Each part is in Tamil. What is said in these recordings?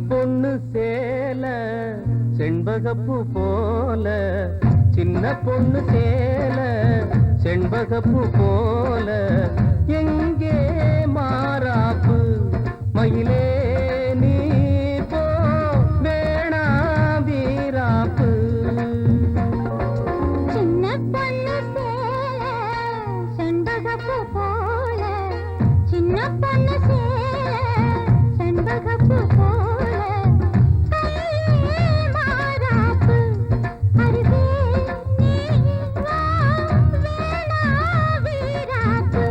பொண்ணு சேல செண்பகப்பூ போல, சின்ன பொண்ணு சேல செண்பகப்பூ போல, எங்கே மாறாப்பு மயிலே நீ போ வேணா வீராப்பு. சின்ன பொண்ணு சேல செண்பகப்பூ போல, சின்ன பொண்ணு சேல செண்பகப்பூ போல, கையிலே மாறாப்பு அருகே நீ வா வேணா வீராப்பு.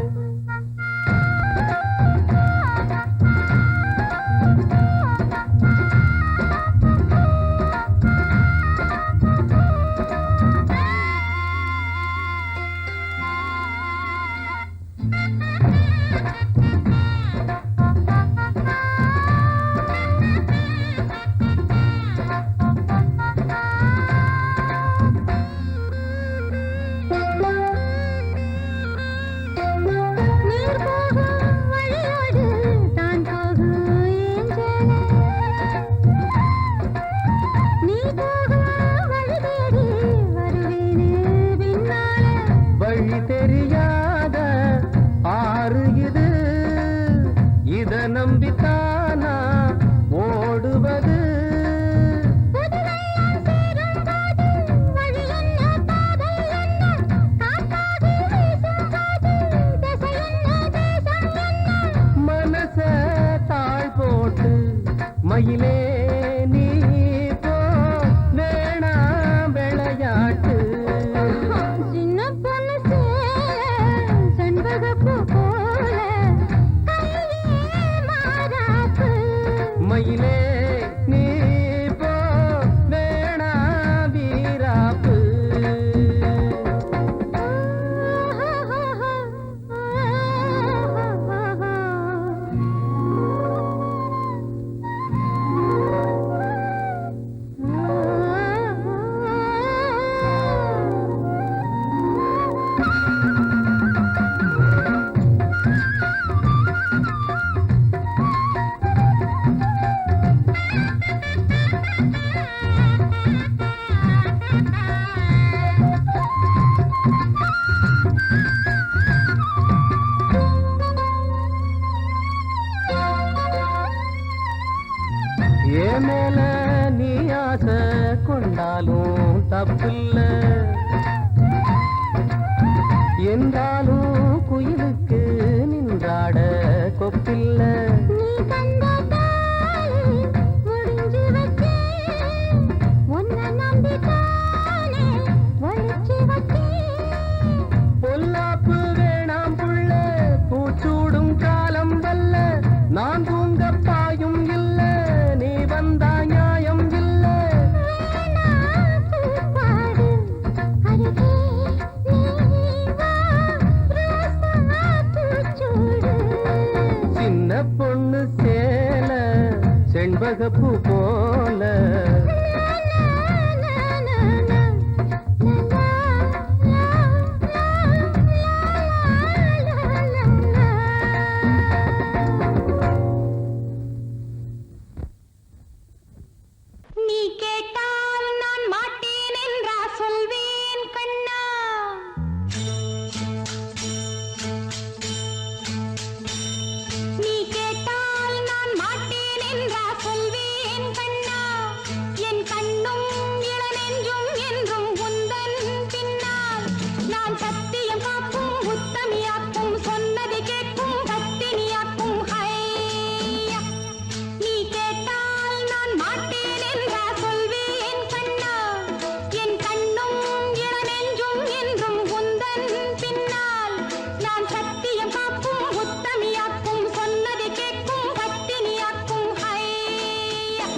நீர் போகும் வழியோடு தான் போகும் ஏஞ்சல, நீ போகும் வழி தேடி வருவேனே பின்னால. வழி தெரியாத ஆறு இது, இத நம்பித்தானா ஓடுவது. புதுவெள்ளம் சேரும் போது வழி என்ன பாதை என்ன, காற்றாகி வீசும் போது திசை என்ன தேசம் என்ன. மனச தாழ் போட்டு மயிலே நீ போ வேணா விளையாட்டு. சின்ன பொண்ணு சேல செண்பகப்பூ போல, கையிலே மாறாப்பு மயிலே நீ போ வேணா வீராப்பு. ஏன் மேல நீ ஆசை கொண்டாலும் தப்பில்ல, என்றாலும் குயிலுக்கு நின்றாட கொப்பில்ல. நீ தந்த தாலி முடிஞ்சு வச்சேன், உன்னை நம்பித்தானே ஒளிச்சு வச்சேன். பொல்லாப்பு வேணாம் புள்ள, பூச்சூடும் காலம் வல்ல, நான் தூங்க பாயும் இல்ல, நீ வந்தா நியாயம் இல்ல. வேணா பூப்பாடு அருகே நீ வா ரோசா பூச்சூடு. சின்ன பொண்ணு சேல செண்பகப்பூ போல, நீ கேட்டால் நான் மாட்டேன் என்றா சொல்வேன் கண்ணா. நீ கேட்டால் நான் மாட்டேன் என்றா சொல்வேன் கண்ணா. என் கண்ணும் இளநெஞ்சும் என்றும் உந்தன் பின்னால். நான் சத்தியம் காக்கும் உத்தமியாக்கும், சொன்னதை கேட்கும் பத்தினியாக்கும். ஹையா நீ கேட்டால் நான் மாட்டேன் என்றா சொல்வேன் கண்ணா. என் கண்ணும் இளநெஞ்சும் என்றும் உந்தன் பின்னால். நான் சத்தியம் காக்கும் உத்தமியாக்கும், சொன்னதை கேட்கும் பத்தினியாக்கும். ஹையா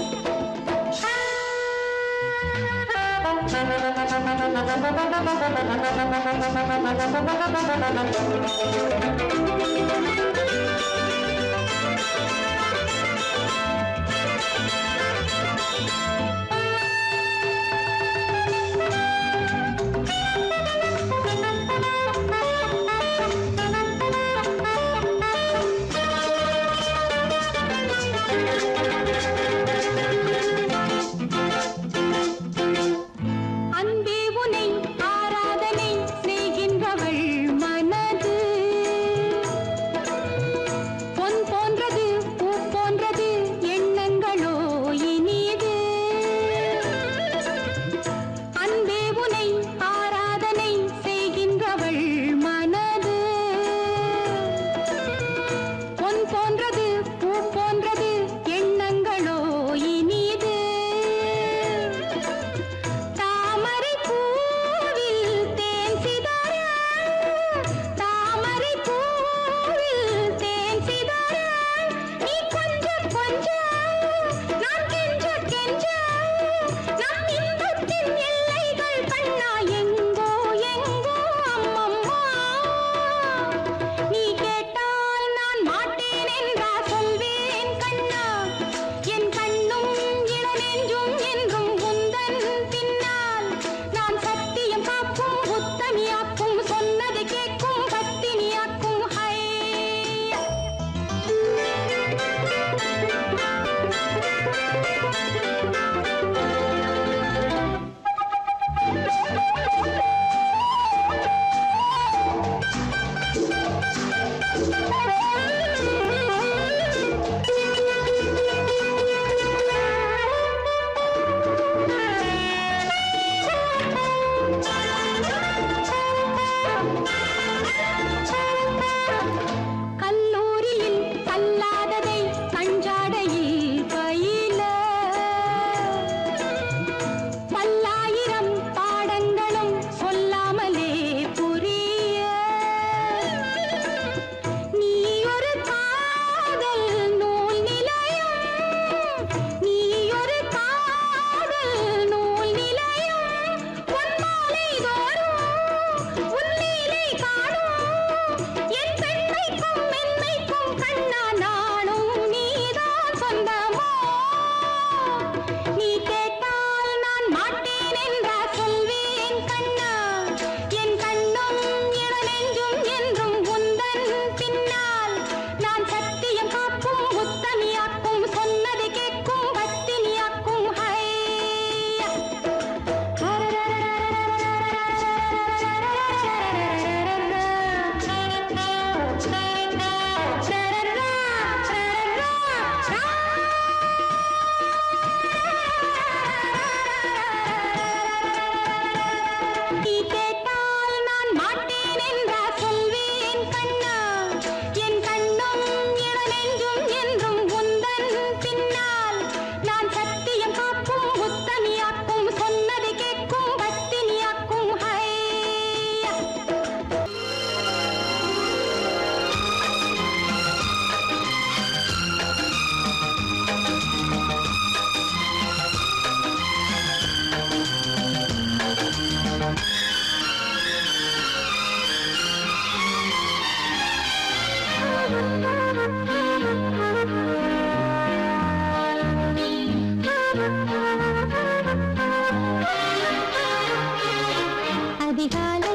அதிகாலை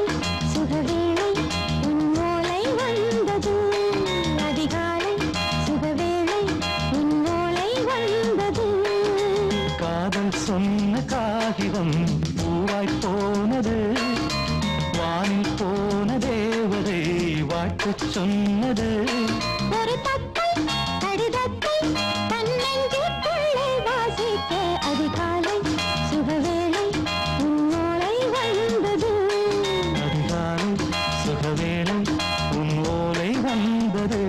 சுகவேளை உன் ஓலை வந்தது அதிகாலை சுகவேளை உன் ஓலை வந்தது காதல் சொன்ன காகிதம் பூவாய் போனது வானில் போன தேவதை வாழ்த்து சொன்னது ஒரு தத்தை கடிதத்தை தன்னெஞ்சுக்குள்ளே வாசிக்க அதிகாலை சுகவேளை உன் ஓலை வந்தது அதிகாலை சுகவேளை உன் ஓலை வந்தது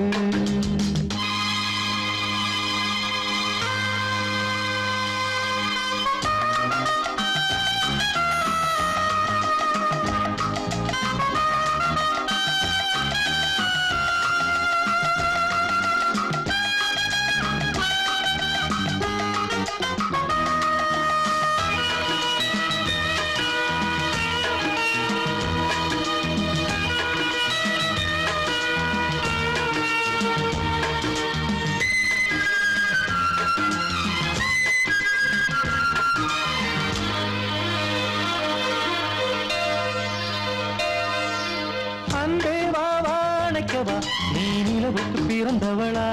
அன்பே வா வாழைக்கவா நீ நிலவுக்கு பிறந்தவளா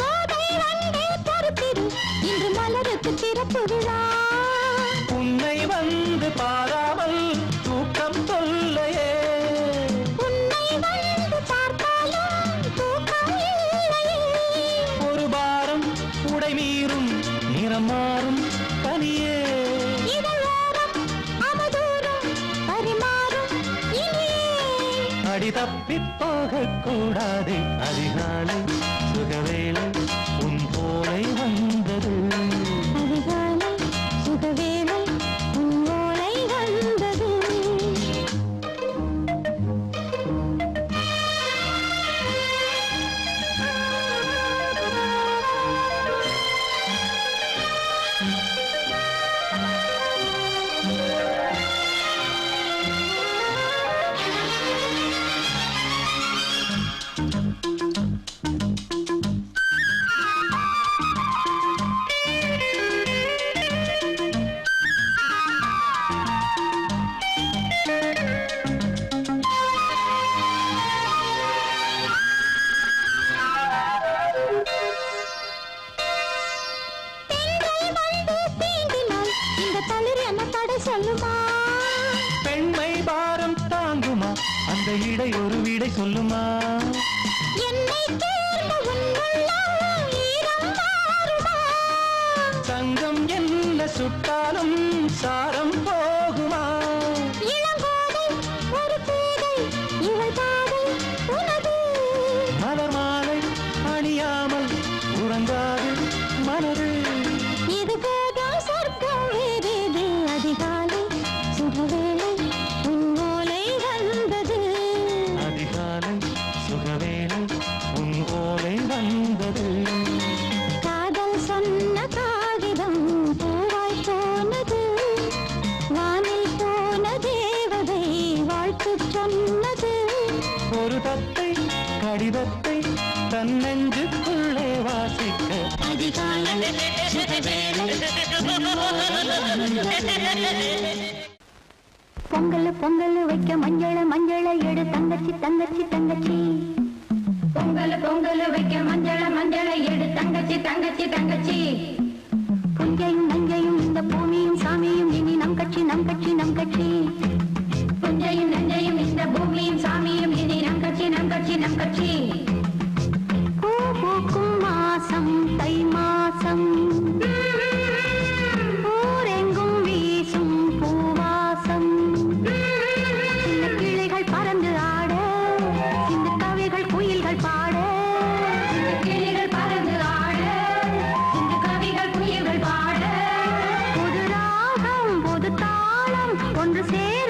கோதை வந்தே பொறுத்திரு இன்று மலருக்கு திறப்பு விழா உன்னை வந்து பாராமல் தூக்கம் தொல்லையே உன்னை வந்து பார்த்தாலும் தூக்கம் இல்லையே ஒரு பாரம் உடை மீறும் நிறம் மாறும் தனியே இதழோரம் அவதூறம் பரிமாறும் இனியே அடி தப்பி போகக் கூடாது அதிகாலை சுகவேளை உன் போலை வந்தது அதிகாலை சுகவேளை உன் ஓலை வந்தது பெண்கள் வந்து தீண்டினால் இந்த தளிர் என்ன தடை சொல்லுமா பெண்மை பாரம் தாங்குமா அந்த இடை ஒரு விடை சொல்லுமா என்னை தேர்ந்த உன் உள்ளம் ஈரம் மாறுமா சங்கம் என்ன சுட்டாலும் சாரம் போகுமா இளங்கோதை ஒரு பேதை இவள் பாதை உனது மலர் மாலை அணியாமல் உறங்காது மனது இது போதும் சொர்க்கம் வேறேது அதிகாலை சுகவேளை உன் ஓலை வந்தது அதிகாலை சுகவேளை உன் ஓலை வந்தது காதல் சொன்ன காகிதம் பூவாய் போனது வானில் போன தேவதை வாழ்த்து சொன்னது ஒரு தத்தை கடிதத்தை தன்னெஞ்சுக்குள்ளே வாசிக்க அதிகாலை சுகவேளை உன் ஓலை வந்தது. பொங்கல் பொங்கல் வைக்க மஞ்சள மஞ்சள எடு தங்கச்சி தங்கச்சி தங்கச்சி பொங்கல் பொங்கல் வைக்க மஞ்சள மஞ்சள எடு தங்கச்சி தங்கச்சி தங்கச்சி புஞ்சையும் நஞ்சையும் இந்த பூமியும் சாமியும் இனி நம் கட்சி நம் கட்சி நம் கட்சி புஞ்சையும் நஞ்சையும் இந்த பூமியும் சாமியும் இனி நம் கட்சி நம் கட்சி நம் கட்சி பூ பூக்கும் மாசம் தை மாசம் ஊரெங்கும் வீசும் பூவாசம் சின்ன கிளைகள் பறந்து ஆட சின்ன கவிகள் குயில்கள் பாட இந்த கிளிகள் பறந்து ஆட இந்த கவிகள் குயில்கள் பாட புது ராகம் புது தாளம் ஒன்று சேர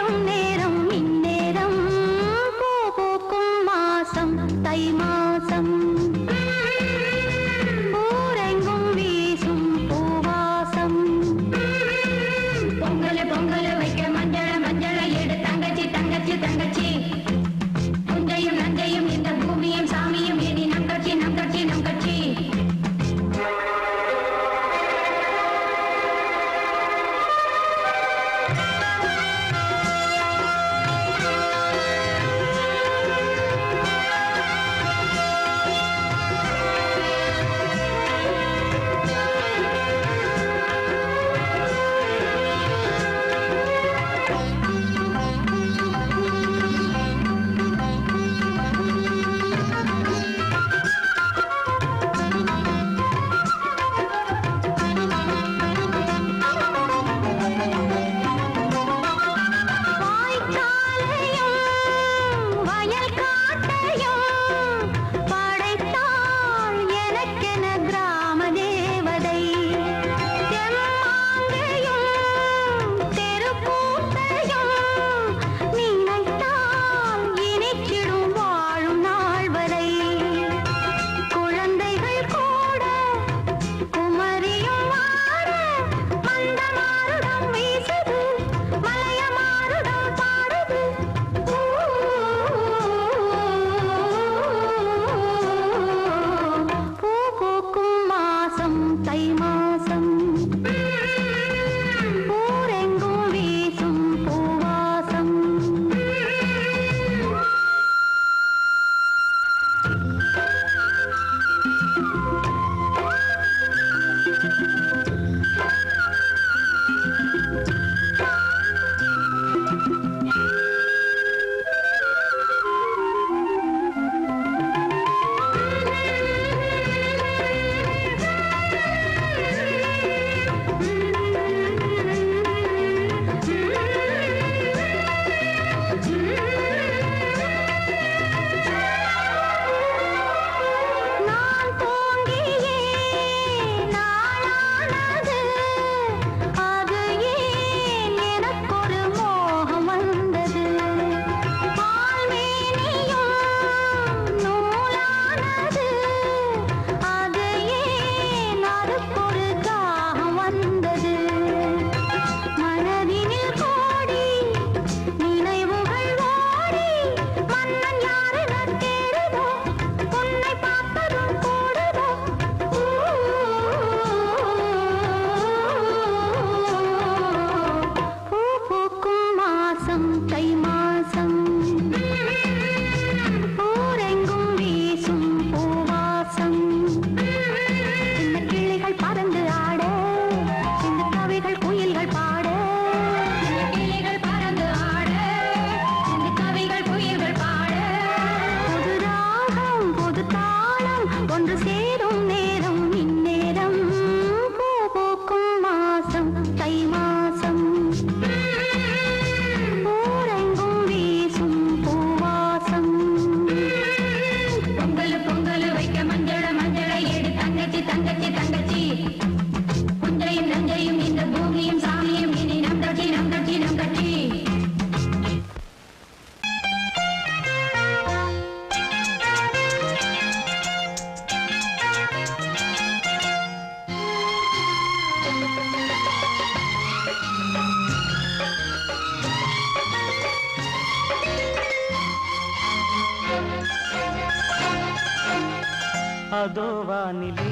அதோ வானிலே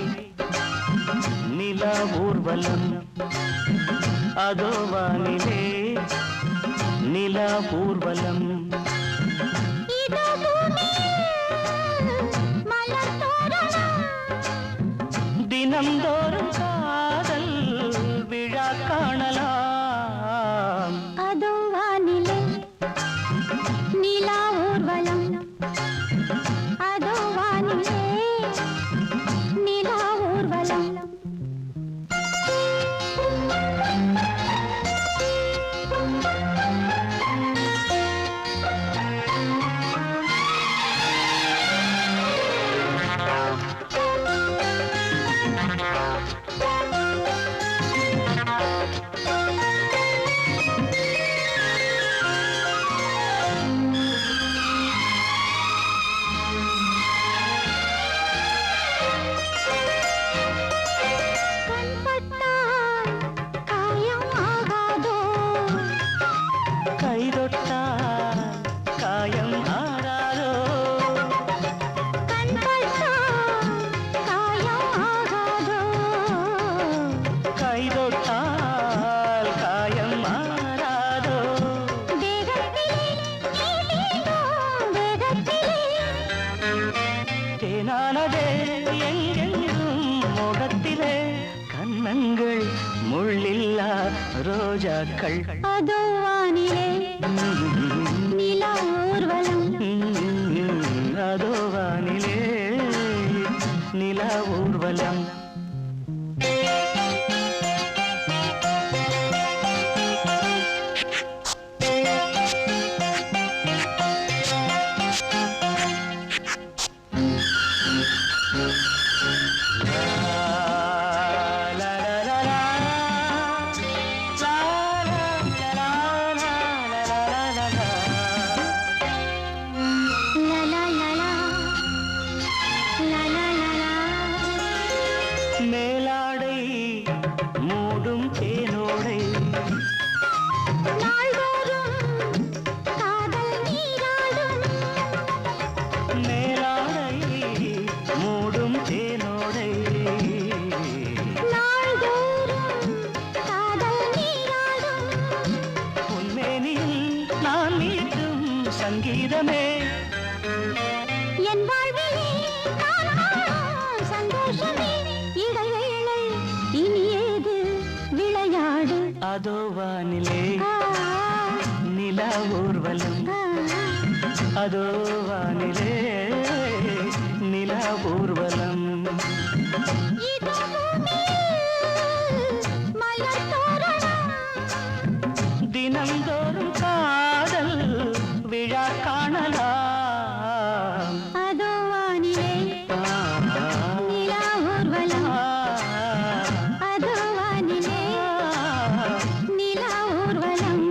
நிலா ஊர்வலம், அதோ வானிலே நிலா ஊர்வலம். இதோ பூமியில் மலர் தோரணம், தினம்தோறும் காதல் விழா காணலாம். அதோ வானிலே நிலா ஊர்வலம், அதோ வானிலே நிலா ஊர்வலம். கண்பட்டால் காயம் ஆகாதோ, கைதொட்டால் காயம் ஆறாதோ, கண்பட்டால் காயம் ஆகாதோ, கைதொட்டால் காயம் ஆறாதோ. தேகத்திலே நீ தீண்டும் வேகத்திலே, தேனானதே எங்கெங்கும் முகத்திலே, கன்னங்கள் முள்ளில்லா ரோஜாக்கள். அதோ வானிலே நிலா ஊர்வலம், அதோ வானிலே நிலா ஊர்வலம். லா லா லா லா, லா லா லா லா. மேலாடை மூடும் தேனோடை, நாள்தோறும் காதல் நீராடும், மேலாடை மூடும் தேனோடை, நாள்தோறும் காதல் நீராடும். உன்மேனியில் நான் மீட்டும் சங்கீதமே, என் வாழ்விலே நான் காணும் சந்தோஷமே, இடைவேளை இனி ஏது விளையாடு. அதோ வானிலே ஆ, நிலா ஊர்வலம், ஆ, அதோ வானிலே நிலா ஊர்வலம். இதோ பூமியில் மலர் தோரணம், தினம்தோறும் காதல் விழா காணலாம். அதோ வானிலே நிலா ஊர்வலம், அதோ வானிலே நிலா ஊர்வலம்.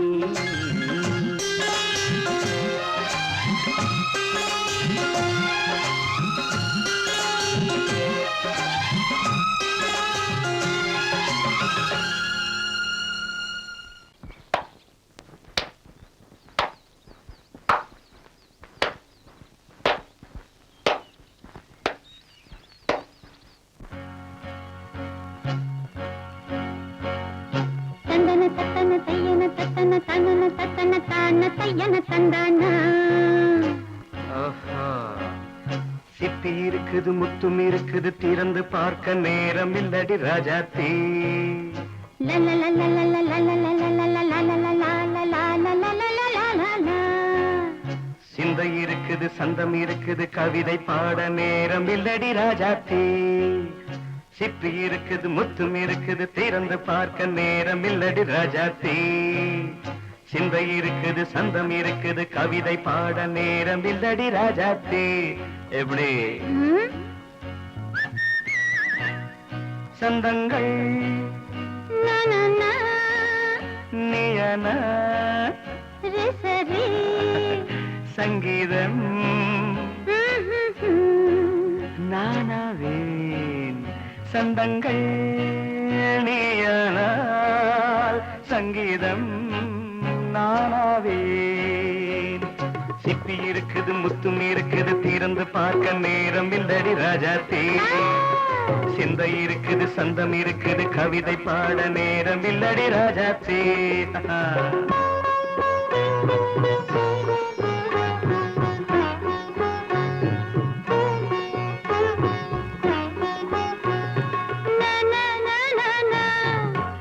தந்தன தத்தன தையன தத்தன தனன தத்தன தான தையன தந்தானா. ஆஹா, சிப்பி இருக்குது முத்தும் இருக்குது, திறந்து பார்க்க நேரம் இல்லடி ராஜாத்தி. சிந்தை இருக்குது சந்தம் இருக்குது, கவிதை பாட நேரம் இல்லடி ராஜாத்தி. சிப்பி இருக்குது முத்தும் இருக்குது, திறந்து பார்க்க நேரம் இல்லடி ராஜாத்தி. சிந்தை இருக்குது சந்தம் இருக்குது, கவிதை பாட நேரம் இல்லடி ராஜாத்தி. எப்படி சந்தங்கள் நீயன சங்கீதம் நானாவேன். சந்தங்கள் நீயானால் சங்கீதம் நானாவேன். சிப்பி இருக்குது முத்தும் இருக்குது திறந்து பார்க்க நேரம் இல்லடி ராஜாத்தே சிந்தை இருக்குது சந்தம் இருக்குது கவிதை பாட நேரம் இல்லடி ராஜாத்தே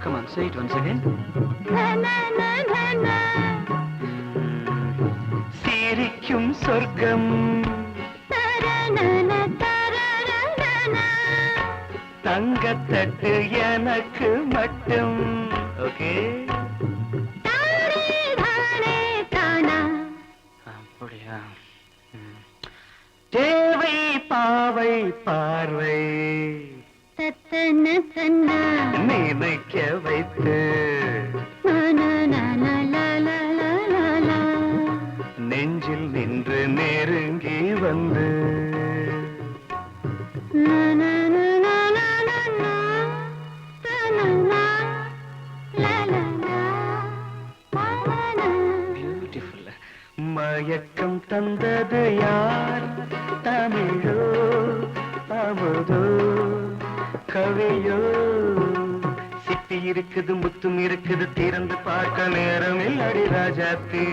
Come on, say it once again. சிரிக்கும் சொர்க்கம் தங்கத்தட்டு எனக்கு மட்டும் ஓகே அப்படியா தேவை பாவை பார்வை நினைக்க வைத்து நெஞ்சில் நின்று நெருங்கி வந்து பியூட்டிஃபுல் மயக்கம் தந்தது யார் தமிழோ அமுதோ கவியோ சிப்பி இருக்குது முத்தும் இருக்குது திறந்து பார்க்க நேரம் இல்லடி ராஜாத்தி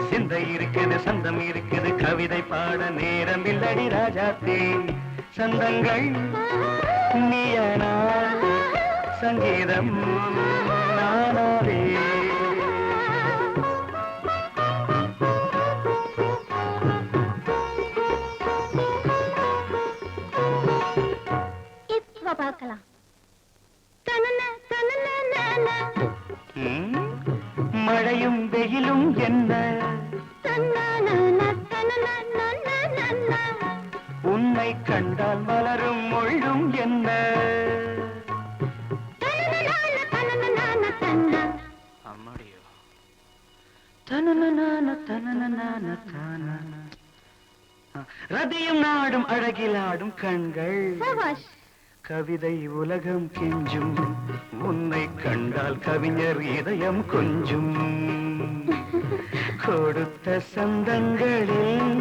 சிந்தை இருக்குது சந்தம் இருக்குது கவிதை பாட நேரம் இல்லடி ராஜாத்தி சந்தங்கள் நீயனா சங்கீதம் நானாவே பார்க்கலாம் மழையும் வெயிலும் என்ன உன்னை கண்டால் மலரும் மொழியும் என்ன அம்மாடியோ ரதியும் நாடும் அழகிலாடும் கண்கள் கவிதை உலகம் கெஞ்சும் உன்னை கண்டால் கவிஞர் இதயம் கொஞ்சும் கொடுத்த சந்தங்களில்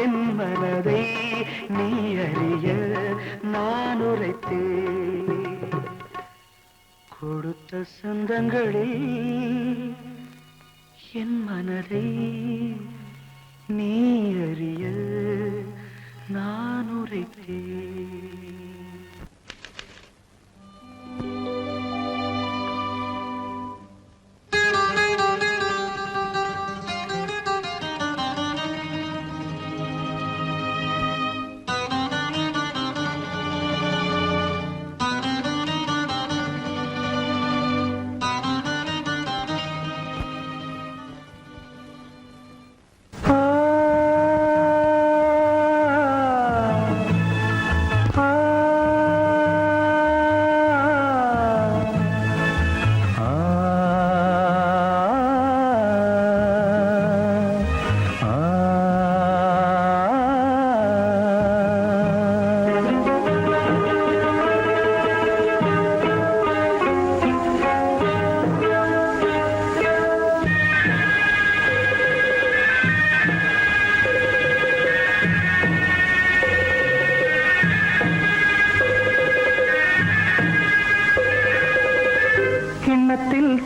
என் மனதை நீ அறிய நான் உரைத்தேன் கொடுத்த சந்தங்களில் என் மனதை நீ அறிய நான் உரைத்தேன்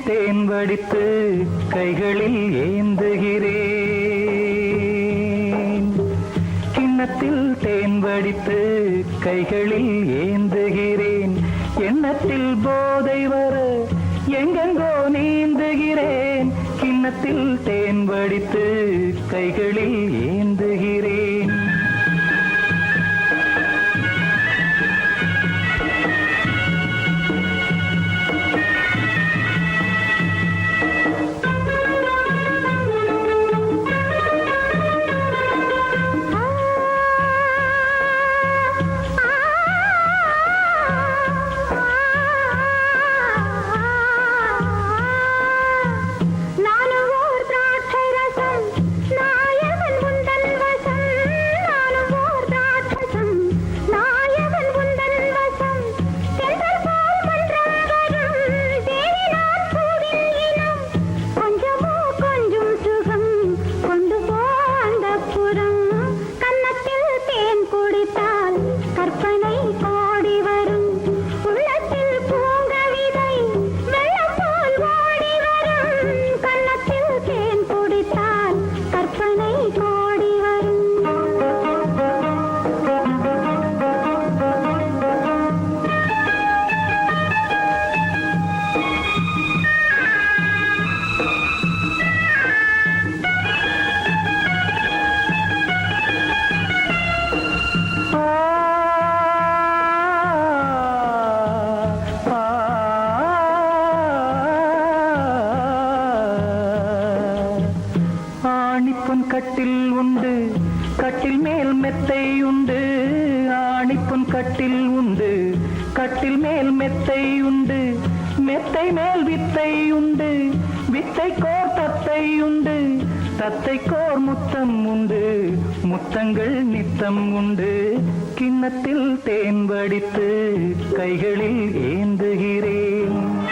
தேன் வடித்து கைகளில் ஏந்துகிறேன் கிண்ணத்தில் தேன் வடித்து கைகளில் ஏந்துகிறேன் எண்ணத்தில் போதை வர எங்கெங்கோ நீந்துகிறேன் கிண்ணத்தில் தேன் வடித்து கைகளில் ஏந்துகிறேன் நானும் ஓர் திராட்சை ரசம் நாயகன் ஆணிப்பொன் கட்டில் உண்டு, கட்டில் மேல் மெத்தை உண்டு. ஆணிப்பொன் கட்டில் உண்டு, கட்டில் மேல் மெத்தை உண்டு. மெத்தை மேல் வித்தை உண்டு, வித்தைக்கோர் தத்தை உண்டு. தத்தைக்கோர் முத்தம் உண்டு, முத்தங்கள் நித்தம் உண்டு. கிண்ணத்தில் தேன் வடித்து கைகளில் ஏந்துகிறேன்.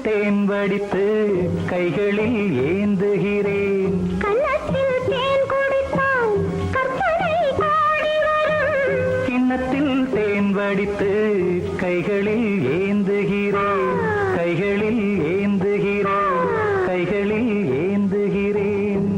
தேன் வடித்து கைகளில் ஏந்துகிறேன். கன்னத்தில் தேன் குடித்தால் கற்பனை கோடி வரும். கிண்ணத்தில் தேன் வடித்து கைகளில் ஏந்துகிறேன். கைகளில் ஏந்துகிறேன். கைகளில் ஏந்துகிறேன்.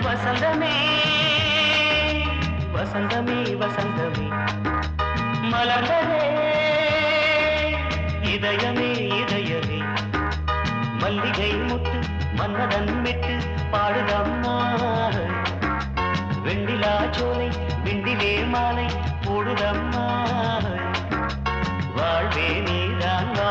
வசந்தமே வசந்தமே வசந்தமே மலர்ந்ததே இதயமே இதயமே. மல்லிகை முத்து மன்னதன் மெட்டு பாடுதம்மா. வெண்ணிலா சோலை விண்டிலே மாலை போடுதம்மா. வாழ்வே நீதான் வா.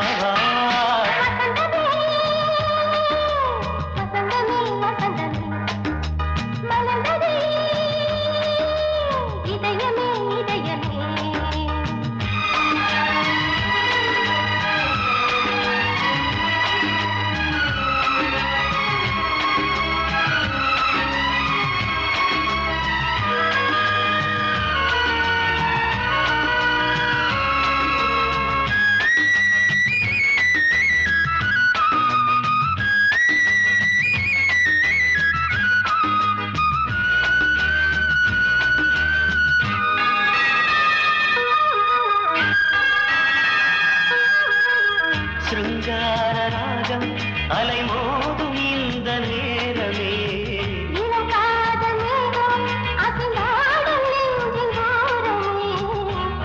சிருங்கார ராகம் அலைமோதும் இந்த நேரமே.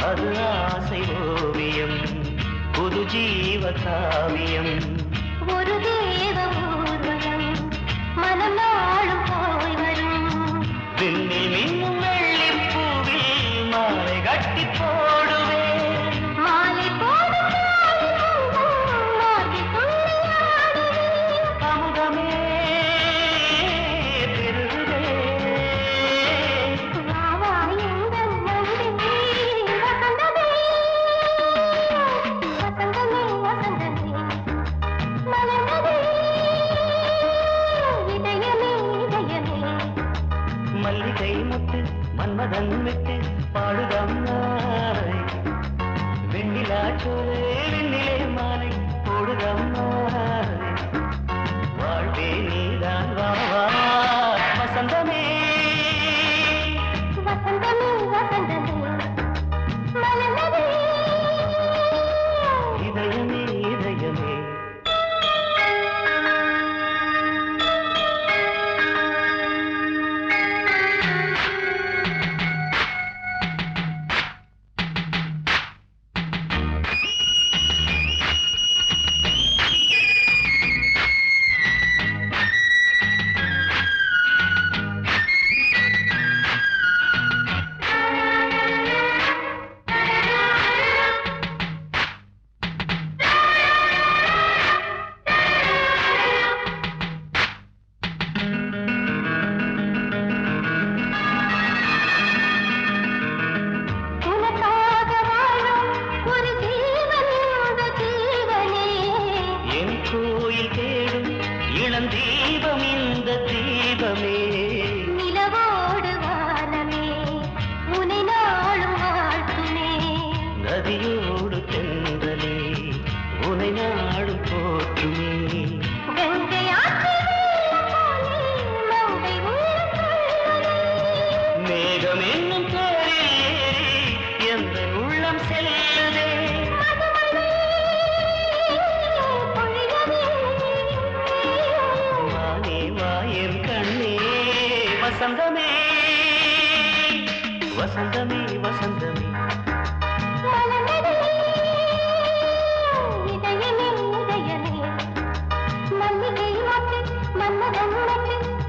அது ஆசை ஓவியம், புது ஜீவ காவியம். ஒரு தேவ ஊர்வலம் மனம் நாளும் போய் வரும். விண்ணில் மின்னும் வெள்ளிப் பூவில் மாலை கட்டி போடுவேன். மாலை போடும் அமுதமே பெருகுதே. மல்லிகை முத்து மன்மதன் விட்டு பாடுதம்மாய். வெண்ணிலா சோலை வெண்ணிலே மாலை போடுதம்மாய். வாழ்வே நீதான் வா. வசந்தமே வசந்தமே வசந்தமே மலர்ந்ததே. இதயமே இதயமே. இளந்தீபம் இந்த தீபமே நிலவோடு வானமே உனை நாளும் வாழ்த்துமே நதியோடு தென்றலே உனை நாடும் போற்றுமே கங்கை ஆற்றில் மங்கை உள்ளம் மேகம் என்னும் பேரில் ஏறி எந்த உள்ளம் செல்லுதே வானே வாயன் கண்ணே வசந்தமே வசந்தமே வசந்தமே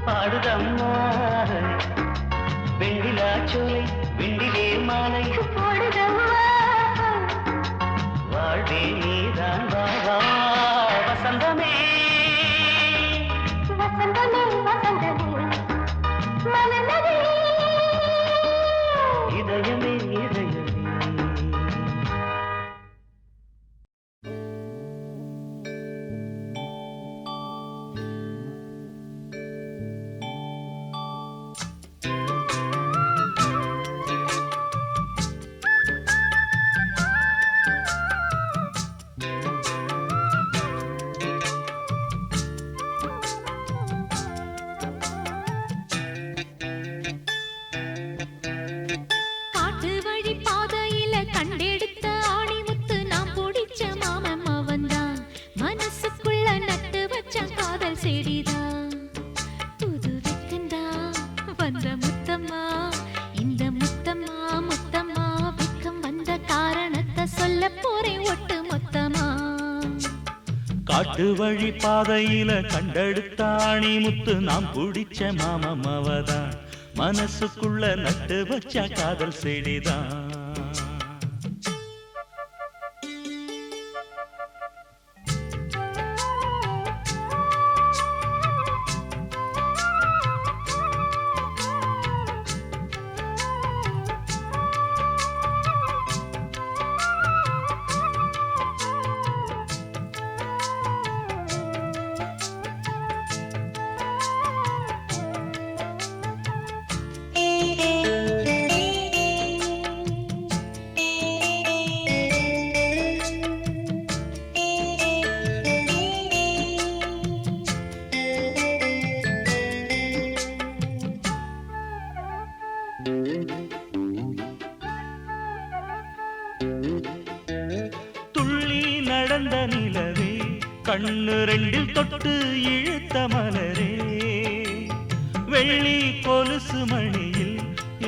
பாடுதம்மா வெண்ணிலா சோலை வெண்டிலே மாலை வாழ்வே நீதான் வா வா வசந்தமே இதயமே இதயமே காட்டு வழி பாதையில கண்டெடுத்த ஆணிமுத்து நான் பிடிச்ச மாமன் அவன்தான் மனசுக்குள்ள நட்டு வச்ச காதல் செடிதான் புது வெக்கந்தா வந்த முத்தம்மா இந்த முத்தம்மா முத்தம்மா வெக்கம் வந்த காரணத்தை சொல்ல போறேன் ஒட்டு மொத்தமா காட்டு வழி பாதையில கண்டெடுத்த ஆணி முத்து நாம் பிடிச்ச மாமம் அவதான் மனசுக்குள்ள நட்டு வச்ச காதல் செடிதான் துள்ளி நடந்த நிலவே கண்ணு ரெண்டில் தொட்டு இழுத்த மலரே வெள்ளி கொலுசு மணியில்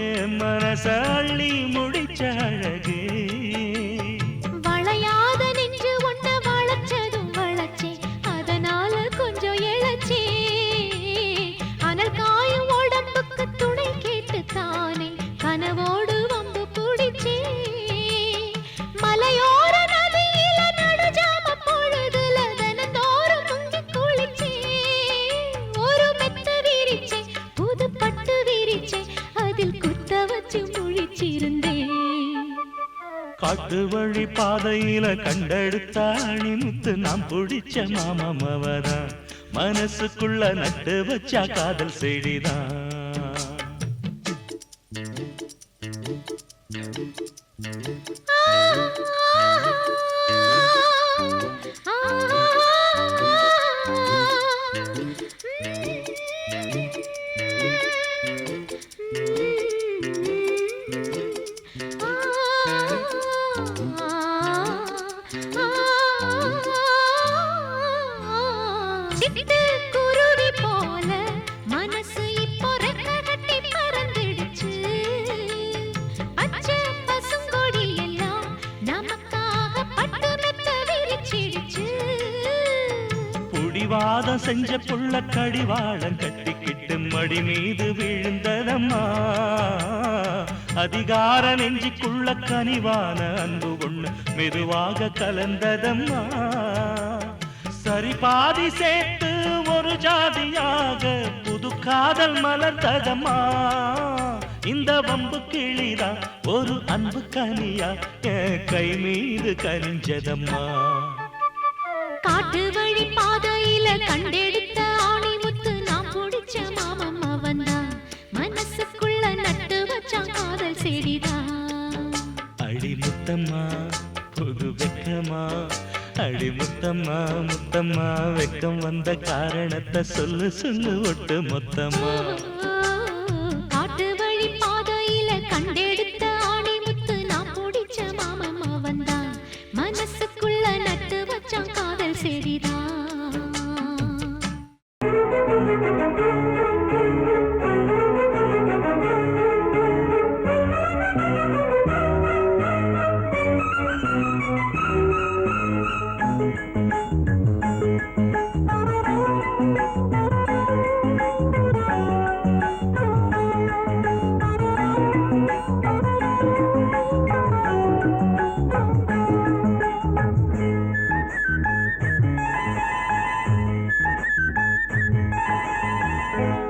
என் மனச அள்ளி முடிச்ச அழகே வளையாத நின்று ஒன்ன வளைச்சதும் வளைச்சே அதனால கொஞ்சம் இழைச்சே அனல் காயும் உடம்புக்கு துணை கேட்டு தானே கனவோடு வம்பு பிடிச்சே மலையோர நதியில நடுஜாம பொழுதுல தினந்தோறும் முங்கி குளிச்சே ஒரு மெத்த விரிச்சே புது பட்டு விரிச்சே அதில் குத்த வச்சு முழிச்சிருந்தேன் காட்டு வழி பாதையில கண்டெடுத்த ஆணி முத்து நாம் பிடிச்ச மாமம் அவதான் மனசுக்குள்ள நட்டு வச்ச காதல் செடிதான் சிட்டுக்குருவி போல மனசு இப்போ ரெக்க கட்டி பறந்துடுச்சு பச்சை பசுங்கொடி எல்லாம் நமக்காக பட்டு மெத்த விரிச்சிடுச்சு புடிவாதம் செஞ்ச புள்ள கடிவாளம் கட்டிக்கிட்டு மடி மீது விழுந்ததம்மா அதிகார நெஞ்சுக்குள்ள கனிவான அன்பு ஒண்ணு மெதுவாக கலந்ததம்மா சரி பாதி சேர்த்து ஒரு ஜாதியாக புது காதல் மலர்ந்ததம்மா இந்த வம்பு கிளிதா ஒரு அன்பு கனியா என் கை மீது கனிஞ்சதம்மா காட்டு வழி பாதையில கண்டெடுத்த செடிதான். அடி முத்தம்மா புது வெக்கமா, அடி முத்தம்மா முத்தம்மா வெக்கம் வந்த காரணத்தை சொல்லு சொல்லு ஒட்டு மொத்தமா. காட்டு வழி பாதையில கண்டெடுத்த ஆணி முத்து நான் பிடிச்ச மாமம்மா வந்தான். மனசுக்குள்ள நட்டு வச்சான் காதல் செடிதான்.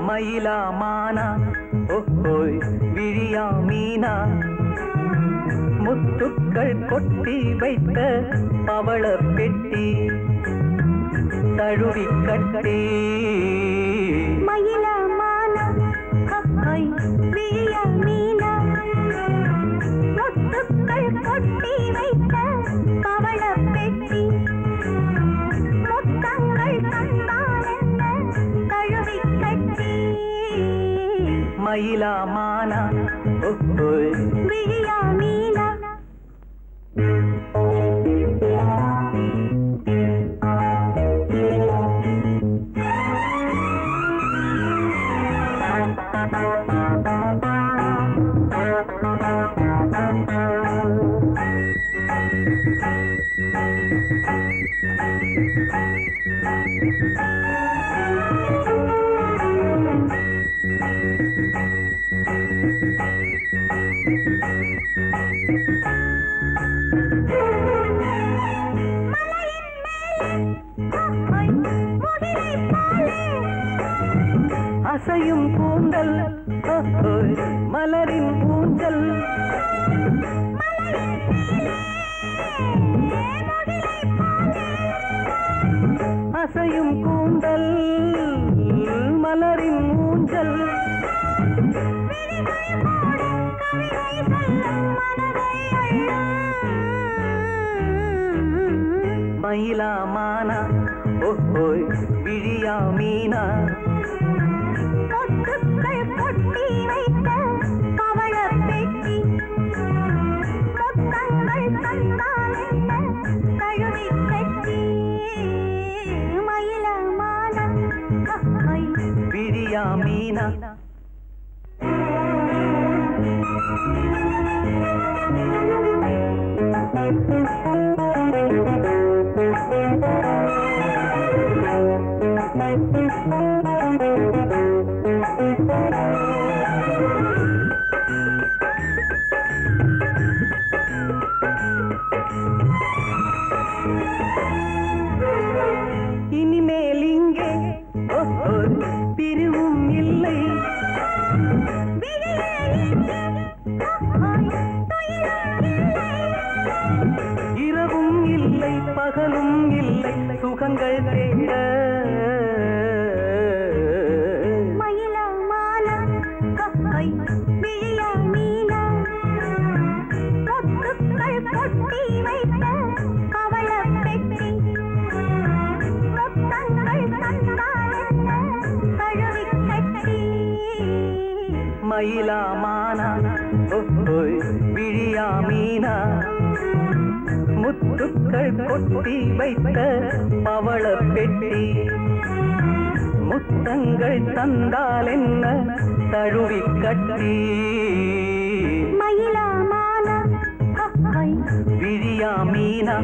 மயிலா மானா ஓஹோய் விழியா மீனா, முத்துக்கள் கொட்டி வைத்த பவள பெட்டி தழுவி கட்டி. மயிலா மானா ஹை விழியா மீனா, முத்துக்கள் கொட்டி வைத்த பவள பெட்டி முத்தங்கள் தந்தாலென்ன தழுவி கட்டி. மயிலா மானா ஓஹோய் விழியா மீனா. அசையும் கூந்தல் ஓஹோய் மலரின் ஊஞ்சல். அசையும் கூந்தல் மலரின் ஊஞ்சல். மயிலா மானா ஓஹோய் விழியா மீனா, முத்துக்கள் கொட்டி வைத்த பவள பெட்டி முத்தங்கள் தந்தாலென்ன தழுவி கட்டி. மயிலா மானா ஹை விழியா மீனா. இனிமேல் இங்கே ஓஹோய் பிரிவும் இல்லை. இரவும் இல்லை பகலும் இல்லை சுகங்கள் தேட. மயிலா மானா ஹை விழியா மீனா, முத்துக்கள் கொட்டி வைத்த பவள பெட்டி முத்தங்கள் தந்தாலென்ன தழுவி கட்டி. மயிலா மானா ஓஹோய் விழியா மீனா, முத்துக்கள் கொட்டி வைத்த பவள பெட்டி முத்தங்கள் தந்தால் என்ன தழுவி கட்டி. மயிலா மானா ஹை விழியா மீனா.